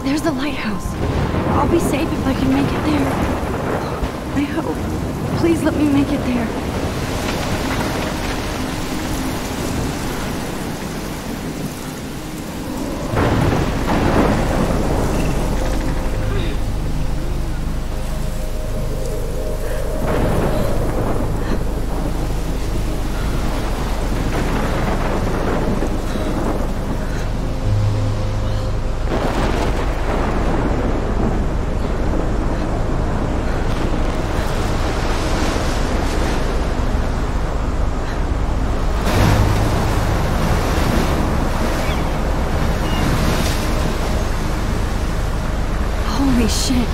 There's the lighthouse. I'll be safe if I can make it there. I hope. Please let me make it there. Holy shit.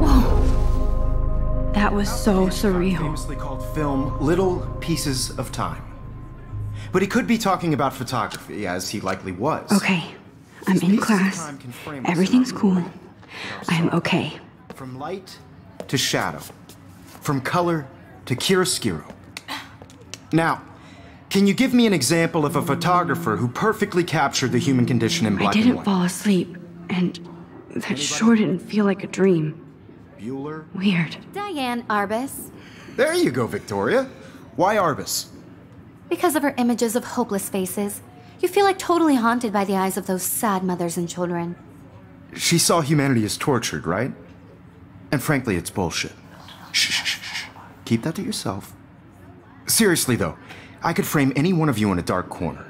Whoa. That was so surreal. Famously called film Little Pieces of Time. But he could be talking about photography, as he likely was. Okay. I'm in class. Everything's cool. I'm okay. From light to shadow. From color to chiaroscuro. Now, can you give me an example of a photographer who perfectly captured the human condition in black and I didn't white? fall asleep, and that sure didn't feel like a dream. Bueller? Weird. Diane Arbus. There you go, Victoria. Why Arbus? Because of her images of hopeless faces. You feel like totally haunted by the eyes of those sad mothers and children. She saw humanity as tortured, right? And frankly, it's bullshit. Shh, shh, shh, shh. Keep that to yourself. Seriously, though, I could frame any one of you in a dark corner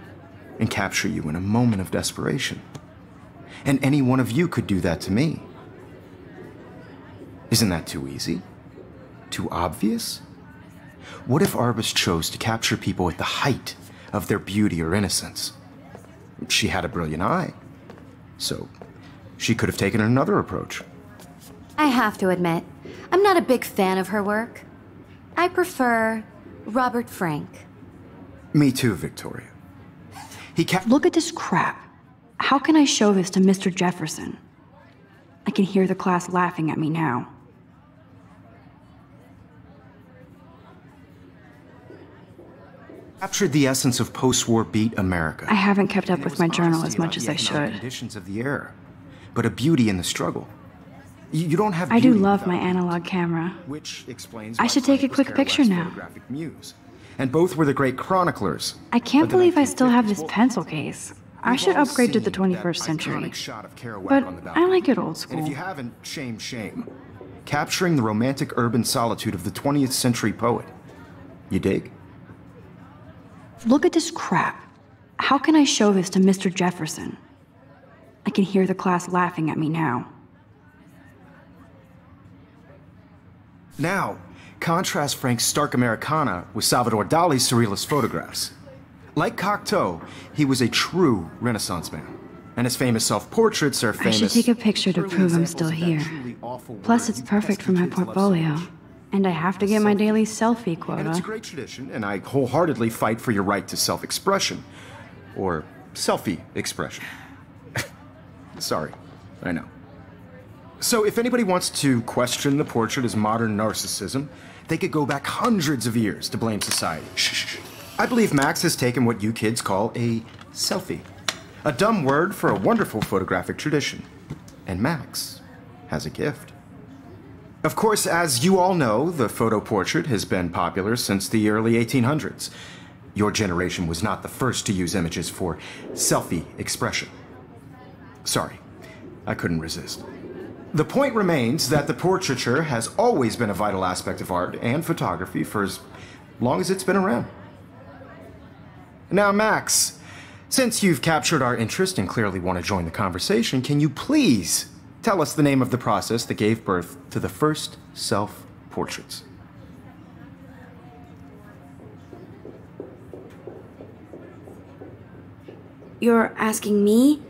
and capture you in a moment of desperation. And any one of you could do that to me. Isn't that too easy? Too obvious? What if Arbus chose to capture people at the height of their beauty or innocence? She had a brilliant eye, so she could have taken another approach. I have to admit, I'm not a big fan of her work. I prefer Robert Frank. Me too, Victoria. Look at this crap. How can I show this to Mr. Jefferson? I can hear the class laughing at me now. Captured the essence of post-war beat America. I haven't kept up with my journal as much as I should. Conditions of the era, but a beauty in the struggle. You don't have. I do beauty love without my beauty, analog camera. which explains. I why should take a Frank was quick picture Kerouac's now. photographic muse. And both were the great chroniclers. I can't of the believe I still have this 1950s. pencil case. I We've should all upgrade to the seen that 21st century. iconic shot of Kerouac But on the I balcony. like it old And school. if you haven't, shame, shame. Capturing the romantic urban solitude of the 20th century poet. You dig? Look at this crap. How can I show this to Mr. Jefferson? I can hear the class laughing at me now. Now, contrast Frank's stark Americana with Salvador Dali's surrealist photographs. Like Cocteau, he was a true Renaissance man. And his famous self-portraits are I famous... should take a picture to early prove I'm examples still of that here. truly awful Plus, word it's you perfect for pesky my kids love so portfolio. much. And I have to get my daily selfie And it's a quota. great tradition, and I wholeheartedly fight for your right to self-expression. Or selfie expression. Sorry, I know. So if anybody wants to question the portrait as modern narcissism, they could go back hundreds of years to blame society. Shh. I believe Max has taken what you kids call a selfie. A dumb word for a wonderful photographic tradition. And Max has a gift. Of course, as you all know, the photo portrait has been popular since the early 1800s. Your generation was not the first to use images for selfie expression. Sorry, I couldn't resist. The point remains that the portraiture has always been a vital aspect of art and photography for as long as it's been around. Now, Max, since you've captured our interest and clearly want to join the conversation, can you please tell us the name of the process that gave birth to the first self-portraits? You're asking me?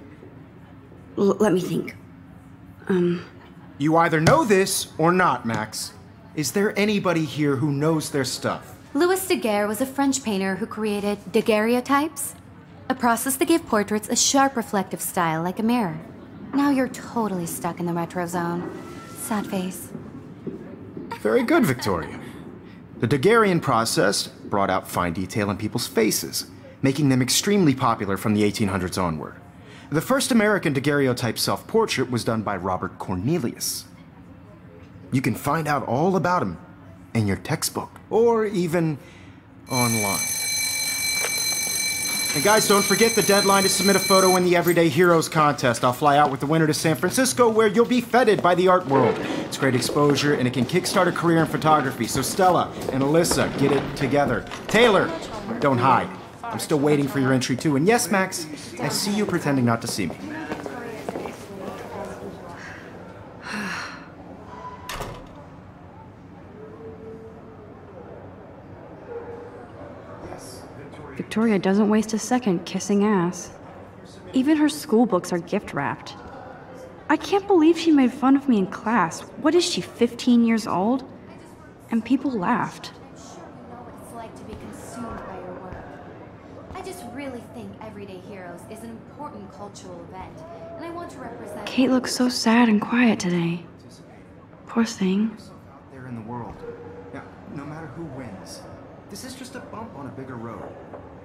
Let me think. You either know this or not, Max. Is there anybody here who knows their stuff? Louis Daguerre was a French painter who created daguerreotypes. A process that gave portraits a sharp reflective style like a mirror. Now you're totally stuck in the retro zone. Sad face. Very good, Victoria. The Daguerrean process brought out fine detail in people's faces, making them extremely popular from the 1800s onward. The first American daguerreotype self-portrait was done by Robert Cornelius. You can find out all about him in your textbook, or even online. And guys, don't forget the deadline to submit a photo in the Everyday Heroes contest. I'll fly out with the winner to San Francisco, where you'll be feted by the art world. It's great exposure, and it can kickstart a career in photography. So Stella and Alyssa, get it together. Taylor, don't hide. I'm still waiting for your entry too. And yes, Max, I see you pretending not to see me. Victoria doesn't waste a second kissing ass. Even her school books are gift wrapped. I can't believe she made fun of me in class. What is she, 15 years old? And people laughed. I'm sure you know what it's like to be consumed by your work. I just really think Everyday Heroes is an important cultural event, and I want to represent... Kate looks so sad and quiet today. Poor thing. Out there in the world. Now, no matter who wins, this is just a bump on a bigger road.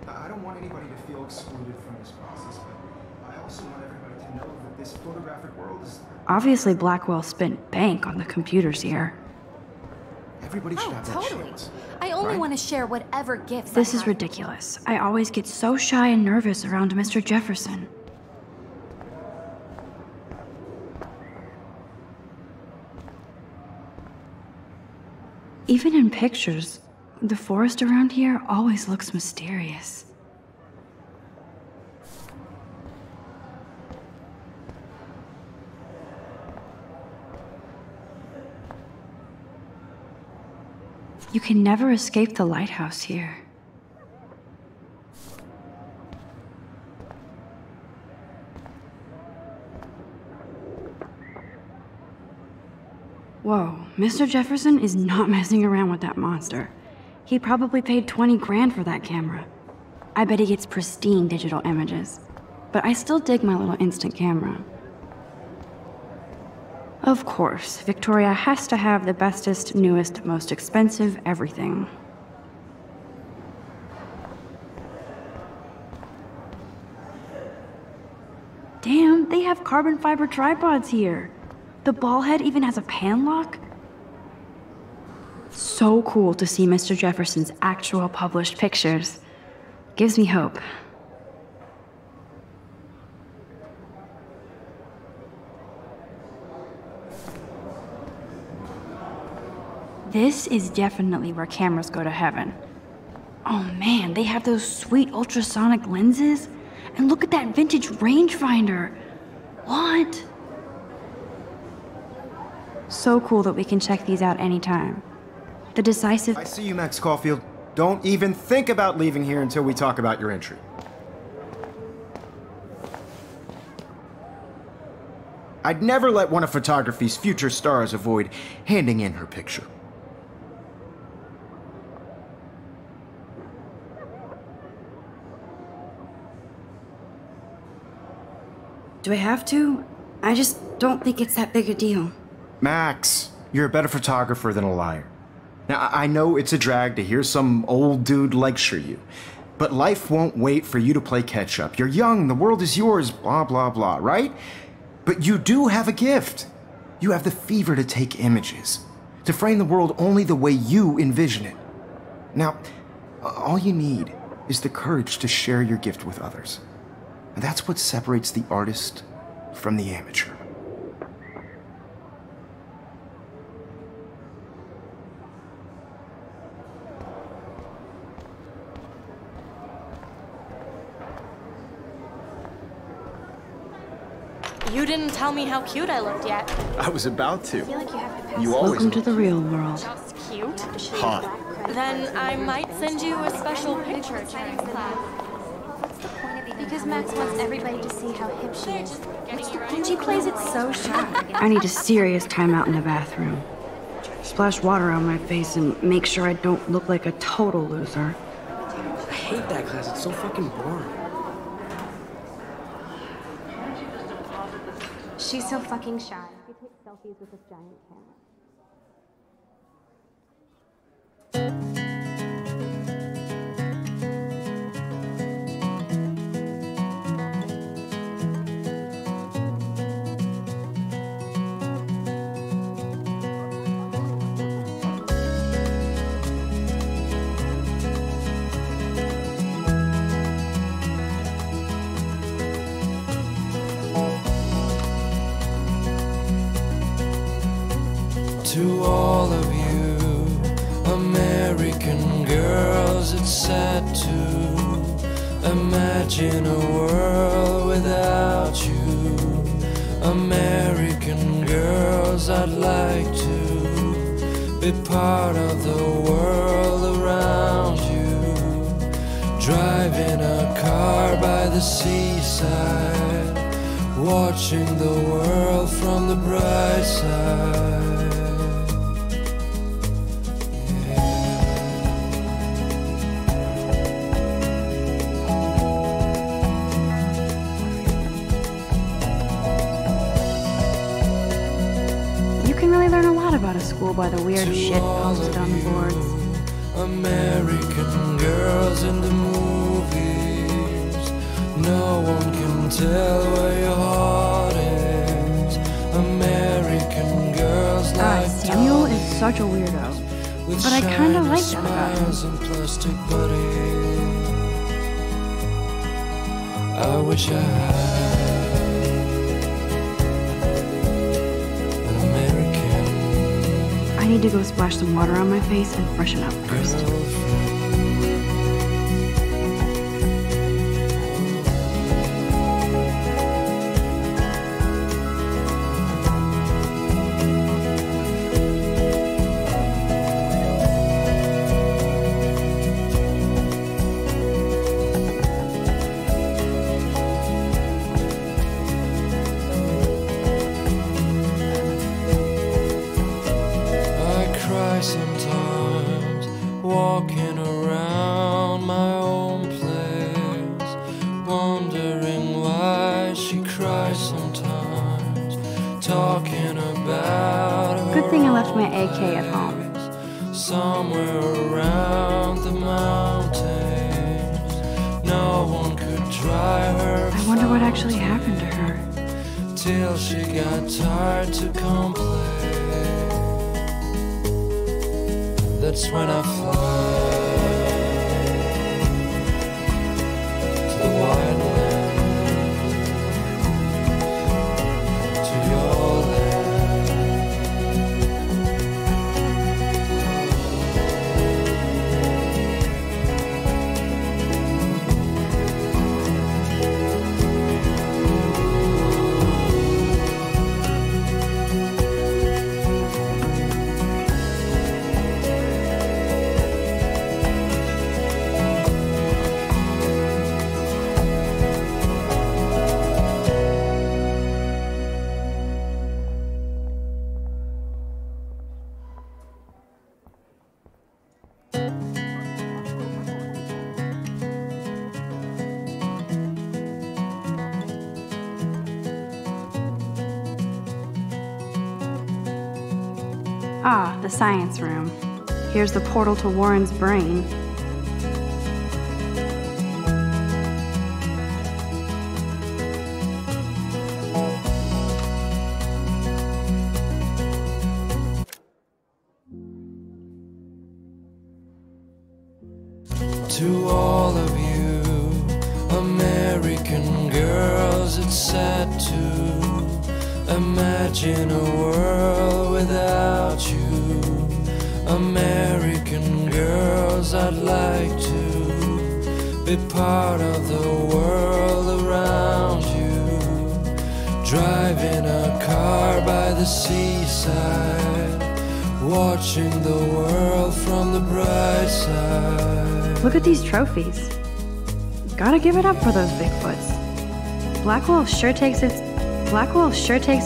I don't want anybody to feel excluded from this process, but I also want everybody to know that this photographic world is... Obviously, Blackwell spent bank on the computers here. Everybody should have that totally. chance. I only right? want to share whatever gifts This I is have. ridiculous. I always get so shy and nervous around Mr. Jefferson. Even in pictures, the forest around here always looks mysterious. You can never escape the lighthouse here. Whoa, Mr. Jefferson is not messing around with that monster. He probably paid 20 grand for that camera. I bet he gets pristine digital images. But I still dig my little instant camera. Of course, Victoria has to have the bestest, newest, most expensive everything. Damn, they have carbon fiber tripods here. The ball head even has a pan lock. So cool to see Mr. Jefferson's actual published pictures. Gives me hope. This is definitely where cameras go to heaven. Oh man, they have those sweet ultrasonic lenses. And look at that vintage rangefinder. What? So cool that we can check these out anytime. The decisive... I see you, Max Caulfield. Don't even think about leaving here until we talk about your entry. I'd never let one of photography's future stars avoid handing in her picture. Do I have to? I just don't think it's that big a deal. Max, you're a better photographer than a liar. Now, I know it's a drag to hear some old dude lecture you, but life won't wait for you to play catch-up. You're young, the world is yours, blah, blah, blah, right? But you do have a gift. You have the fever to take images, to frame the world only the way you envision it. Now, all you need is the courage to share your gift with others. And that's what separates the artist from the amateur. You didn't tell me how cute I looked yet. I was about to. I feel like you have to pass. You always Welcome to the real world. Just cute. hot. Then I might send you a special picture during class. Because Max wants everybody to see how hip she is. And She plays it so shy. I need a serious timeout in the bathroom. Splash water on my face and make sure I don't look like a total loser. I hate that class. It's so fucking boring. She's so fucking shy. She takes selfies with this giant camera. To all of you American girls, it's sad to imagine a world without you. American girls, I'd like to be part of the world around you. Driving a car by the seaside, watching the world from the bright side. About a school by the weird shit posted on the boards. American girls in the movies, no one can tell where your heart is. American girls like Samuel is such a weirdo, but I kind of like that about him. Plastic buddies. I wish I had I need to go splash some water on my face and freshen up first. Sometimes walking around my own place, wondering why she cries sometimes, talking about her. Good thing I left my AK at home. Somewhere around the mountains, no one could dry her. I wonder what actually happened to her. Till she got tired to complain. That's when I fly to the wide land, to your land. Ah, the science room. Here's the portal to Warren's brain. To all of you American girls, it's sad to imagine a world without you. American girls, I'd like to be part of the world around you. Driving a car by the seaside, watching the world from the bright side. Look at these trophies. Gotta give it up for those Bigfoots. Blackwolf sure takes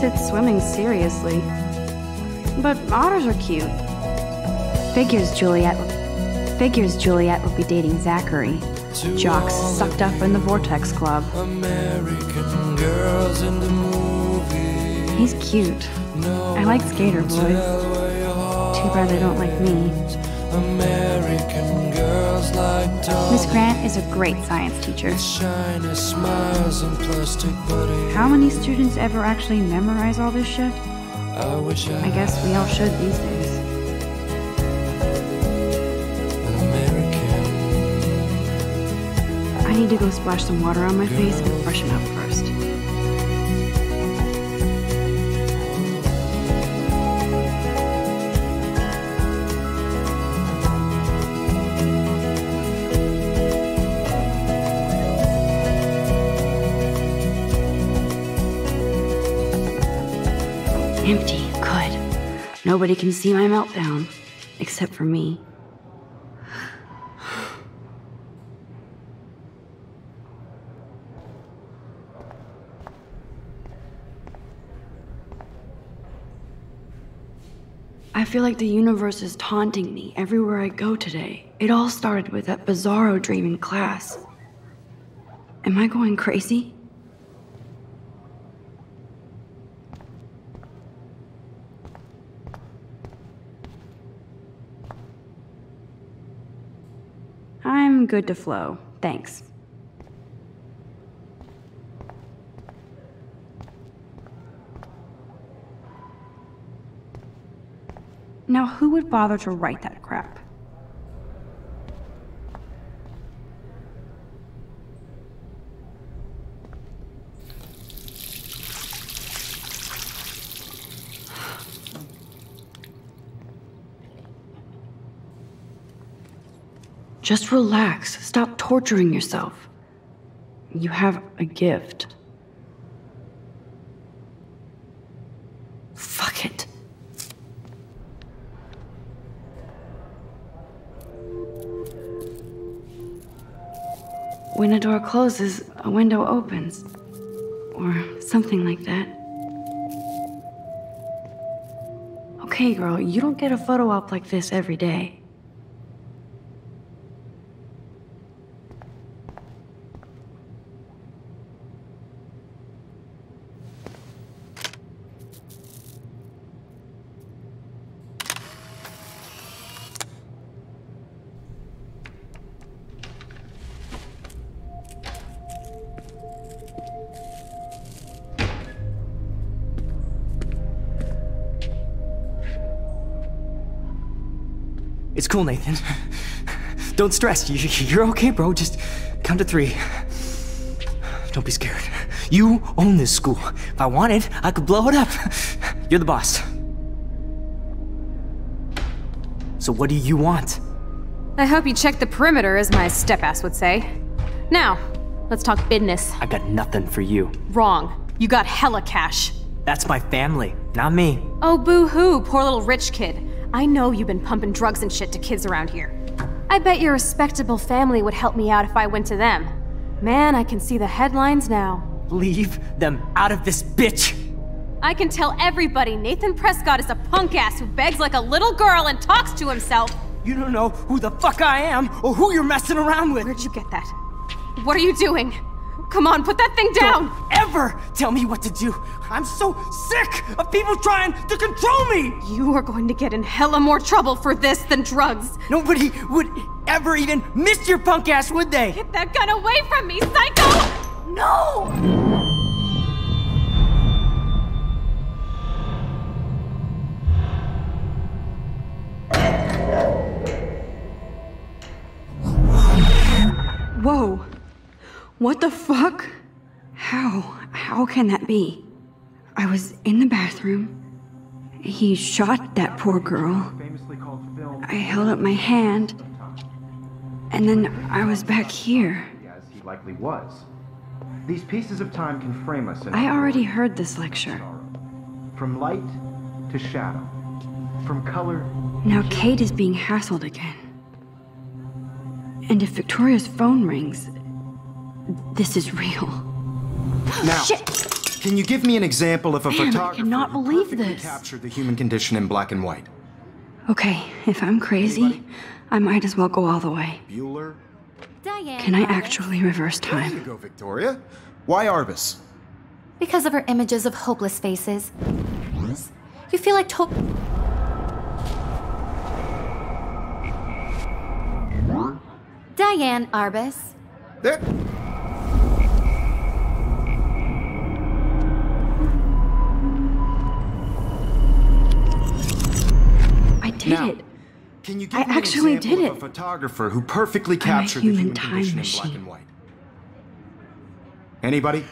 its swimming seriously. But otters are cute. Figures Juliet would be dating Zachary. Jocks sucked up in the Vortex Club. American girls in the movies, He's cute. I like skater boys. Too bad they don't like me. American girls like Miss Grant is a great science teacher. shiny smiles and plastic body. How many students ever actually memorize all this shit? I wish I I guess we all should these days. an American. I need to go splash some water on my face and freshen up first. Empty. Good. Nobody can see my meltdown. Except for me. I feel like the universe is taunting me everywhere I go today. It all started with that bizarro dream in class. Am I going crazy? I'm good to flow. Thanks. Now, who would bother to write that crap? Just relax. Stop torturing yourself. You have a gift. Fuck it. When a door closes, a window opens. Or something like that. Okay, girl, you don't get a photo op like this every day. It's cool, Nathan. Don't stress. You're okay, bro. Just count to 3. Don't be scared. You own this school. If I wanted, I could blow it up. You're the boss. So what do you want? I hope you checked the perimeter, as my step-ass would say. Now, let's talk business. I got nothing for you. Wrong. You got hella cash. That's my family, not me. Oh, boo-hoo, poor little rich kid. I know you've been pumping drugs and shit to kids around here. I bet your respectable family would help me out if I went to them. Man, I can see the headlines now. Leave them out of this bitch! I can tell everybody Nathan Prescott is a punk ass who begs like a little girl and talks to himself. You don't know who the fuck I am or who you're messing around with. Where'd you get that? What are you doing? Come on, put that thing down! Don't ever tell me what to do! I'm so sick of people trying to control me! You are going to get in hella more trouble for this than drugs. Nobody would ever even miss your punk ass, would they? Get that gun away from me, psycho! No! Whoa. What the fuck? How can that be? I was in the bathroom. He shot that poor girl. I held up my hand. And then I was back here. As he likely was. These pieces of time can frame us in I already heard this lecture. from light to shadow, from color. Now Kate is being hassled again. And if Victoria's phone rings, this is real. Now, Shit! can you give me an example of a Man, I photographer cannot who believe perfectly this. captured the human condition in black and white? Okay, if I'm crazy, I might as well go all the way. Bueller? Diane. Can I Arbus. actually reverse There you time? go, Victoria. Why Arbus? Because of her images of hopeless faces. You feel like Diane Arbus. There. I did Now, it. Can you give I me an actually example did of it. a photographer who perfectly captured the human human time condition in machine. black and white? Anybody?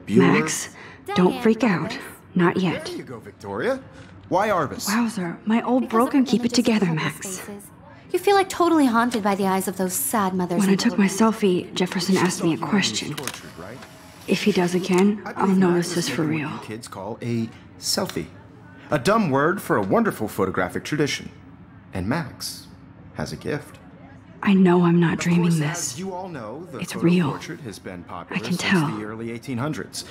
Bueller? Max, don't freak out. Not yet. There you go, Victoria. Why Arbus? Wowzer, my old Because broken of her keep it images of together, hopeless Max. faces. You feel like totally haunted by the eyes of those sad mothers. When I and took my children. selfie, Jefferson asked me a question. Tortured, right? If he does again, I I'll believe know Max this is for making real. what you kids call a selfie. A dumb word for a wonderful photographic tradition. And Max has a gift. I know I'm not Of dreaming course, this. as you all know, the It's photo real. portrait has been popular I can since tell. the early 1800s.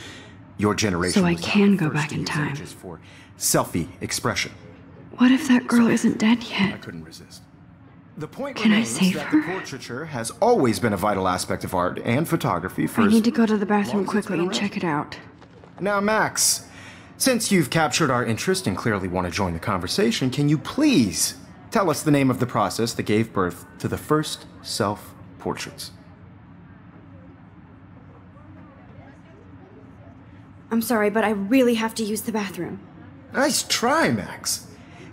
Your generation So I was not can the go first back to in use time. images for selfie expression. What if that girl isn't dead I yet? couldn't resist. The point Can I remains save that her? the portraiture has always been a vital aspect of art and photography for I as need to go to the long bathroom as it's quickly been and check it out. Now, Max, since you've captured our interest and clearly want to join the conversation, can you please tell us the name of the process that gave birth to the first self-portraits? I'm sorry, but I really have to use the bathroom. Nice try, Max.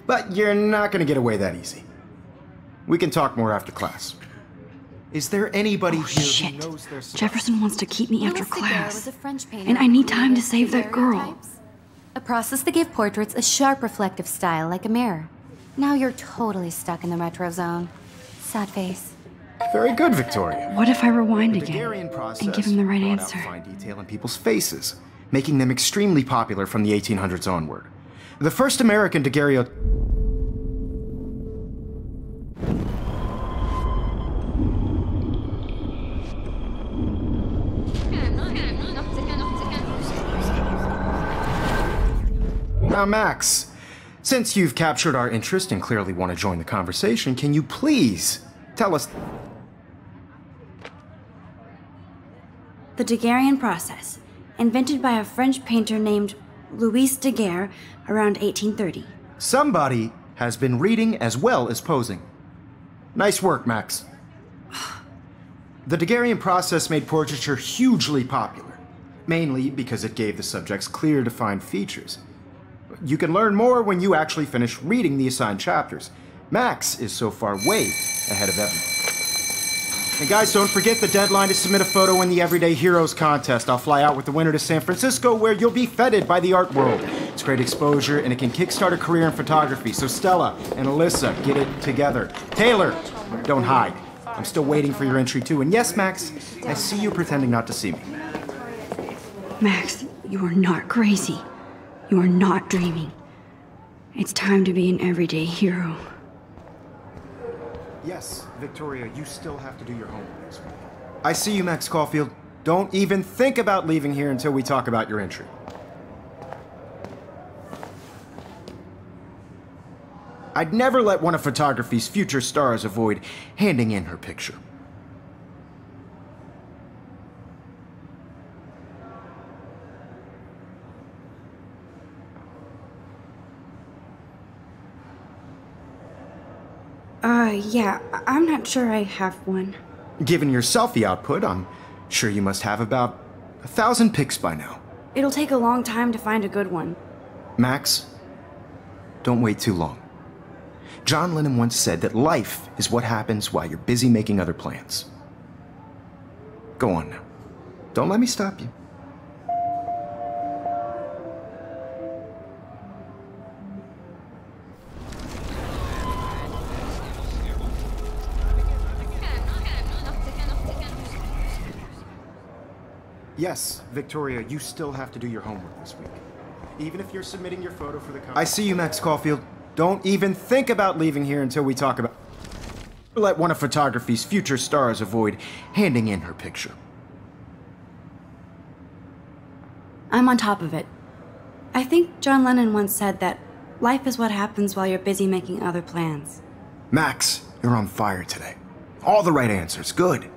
But you're not going to get away that easy. We can talk more after class. Is there anybody Oh, here shit. who knows their stuff? Jefferson wants to keep me after Louis Daguerre was class. a French painter And I need who time to created save that girl. daguerreotypes. A process that gave portraits a sharp reflective style like a mirror. Now you're totally stuck in the retro zone. Sad face. Very good, Victoria. What if I rewind The again Daguerrean process and give him the right brought answer? out fine detail in people's faces, making them extremely popular from the 1800s onward. The first American daguerreotype. Now, Max, since you've captured our interest and clearly want to join the conversation, can you please tell us... The Daguerrean process, invented by a French painter named Louis Daguerre around 1830. Somebody has been reading as well as posing. Nice work, Max. The Daguerrean process made portraiture hugely popular, mainly because it gave the subjects clear, defined features. You can learn more when you actually finish reading the assigned chapters. Max is so far way ahead of everyone. And guys, don't forget the deadline to submit a photo in the Everyday Heroes contest. I'll fly out with the winner to San Francisco, where you'll be feted by the art world. It's great exposure, and it can kickstart a career in photography. So Stella and Alyssa, get it together. Taylor, don't hide. I'm still waiting for your entry too. And yes, Max, I see you pretending not to see me. Max, you are not crazy. You are not dreaming. It's time to be an everyday hero. Yes, Victoria, you still have to do your homework this week. I see you, Max Caulfield. Don't even think about leaving here until we talk about your entry. I'd never let one of photography's future stars avoid handing in her picture. Yeah, I'm not sure I have one. Given your selfie output, I'm sure you must have about 1,000 pics by now. It'll take a long time to find a good one. Max, don't wait too long. John Lennon once said that life is what happens while you're busy making other plans. Go on now. Don't let me stop you. Yes, Victoria, you still have to do your homework this week. Even if you're submitting your photo for the contest. I see you, Max Caulfield. Don't even think about leaving here until we talk about... Let one of photography's future stars avoid handing in her picture. I'm on top of it. I think John Lennon once said that life is what happens while you're busy making other plans. Max, you're on fire today. All the right answers. Good.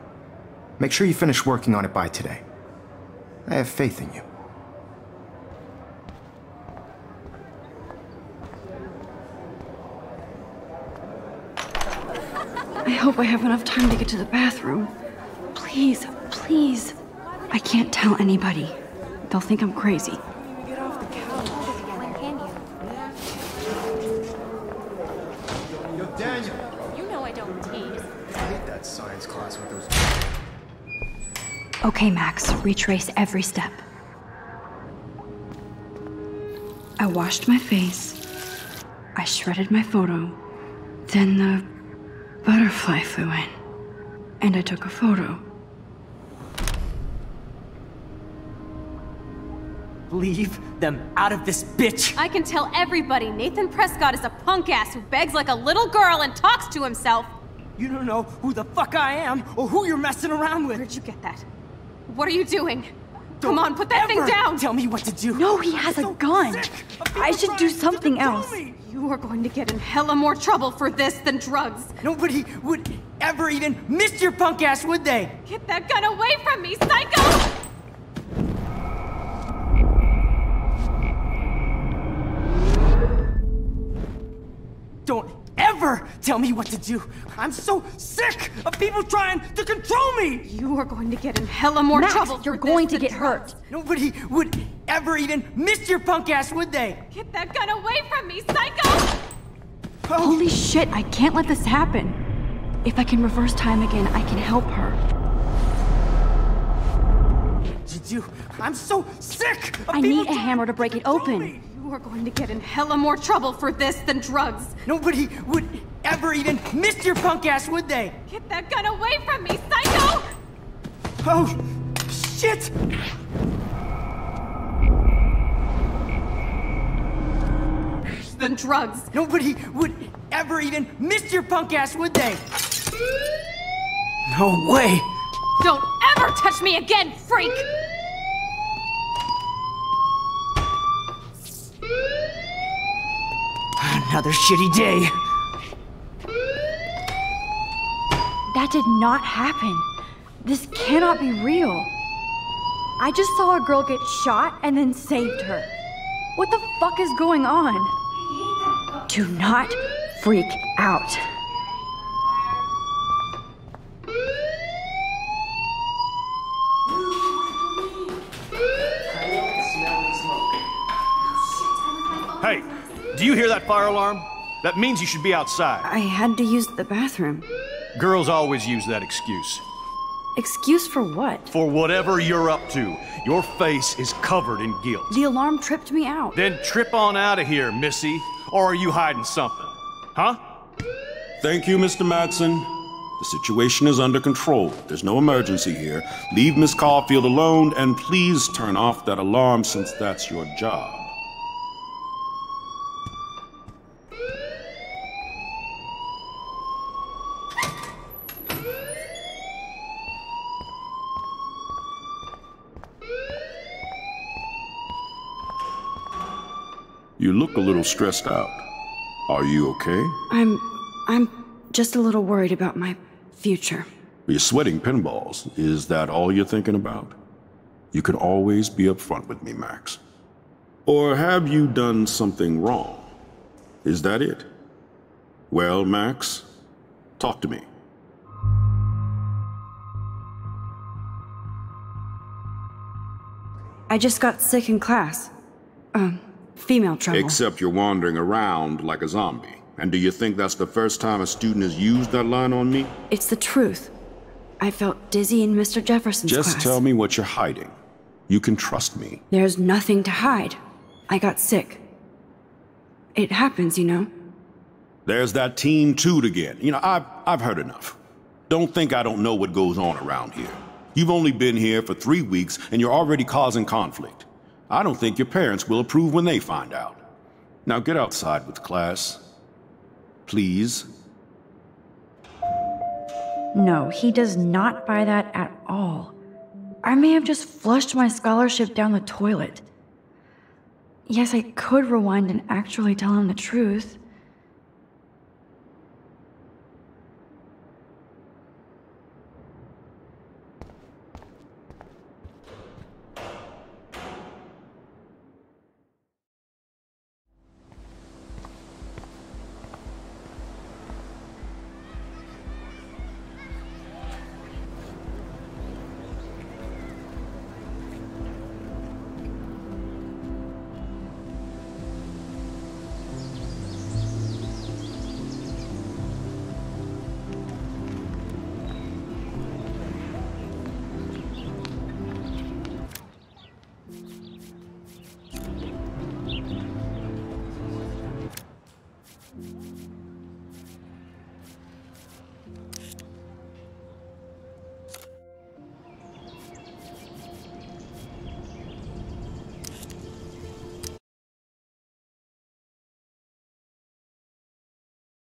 Make sure you finish working on it by today. I have faith in you. I hope I have enough time to get to the bathroom. Please, please. I can't tell anybody. They'll think I'm crazy. When can you? Yo, Daniel! You know I don't tease. I hate that science class with those... Okay, Max, retrace every step. I washed my face. I shredded my photo. Then the butterfly flew in. And I took a photo. Leave them out of this bitch! I can tell everybody Nathan Prescott is a punk ass who begs like a little girl and talks to himself. You don't know who the fuck I am or who you're messing around with. Where'd you get that? What are you doing? Don't Come on, put that thing ever down! Tell me what to do. No, he has a gun. I should do something else. You are going to get in hella more trouble for this than drugs. Nobody would ever even miss your punk ass, would they? Get that gun away from me, psycho! Don't ever tell me what to do. I'm so sick of people trying to control me. You are going to get in hella more Max, trouble. you're for going this to than get drugs. hurt. Nobody would ever even miss your punk ass, would they? Get that gun away from me, psycho! Holy shit, I can't let this happen. If I can reverse time again, I can help her. Did you? I'm so sick of I people need a trying hammer to break it control open. me. You are going to get in hella more trouble for this than drugs. Nobody would ever even miss your punk ass, would they? Get that gun away from me, psycho! Oh, shit! Than drugs. Nobody would ever even miss your punk ass, would they? No way! Don't ever touch me again, freak! Another shitty day. That did not happen. This cannot be real. I just saw a girl get shot and then saved her. What the fuck is going on? Do not freak out. Hey, do you hear that fire alarm? That means you should be outside. I had to use the bathroom. Girls always use that excuse. Excuse for what? For whatever you're up to, your face is covered in guilt. The alarm tripped me out. Then trip on out of here, Missy. Or are you hiding something? Huh? Thank you, Mr. Madsen. The situation is under control. There's no emergency here. Leave Miss Caulfield alone, and please turn off that alarm since that's your job. You look a little stressed out. Are you okay? I'm just a little worried about my future. You're sweating pinballs. Is that all you're thinking about? You can always be upfront with me, Max. Or have you done something wrong? Is that it? Well, Max, talk to me. I just got sick in class. Female trouble. Except you're wandering around like a zombie. And do you think that's the first time a student has used that line on me? It's the truth. I felt dizzy in Mr. Jefferson's class. Just tell me what you're hiding. You can trust me. There's nothing to hide. I got sick. It happens, you know. There's that teen toot again. You know, I've heard enough. Don't think I don't know what goes on around here. You've only been here for 3 weeks and you're already causing conflict. I don't think your parents will approve when they find out. Now get outside with class. Please. No, he does not buy that at all. I may have just flushed my scholarship down the toilet. Yes, I could rewind and actually tell him the truth.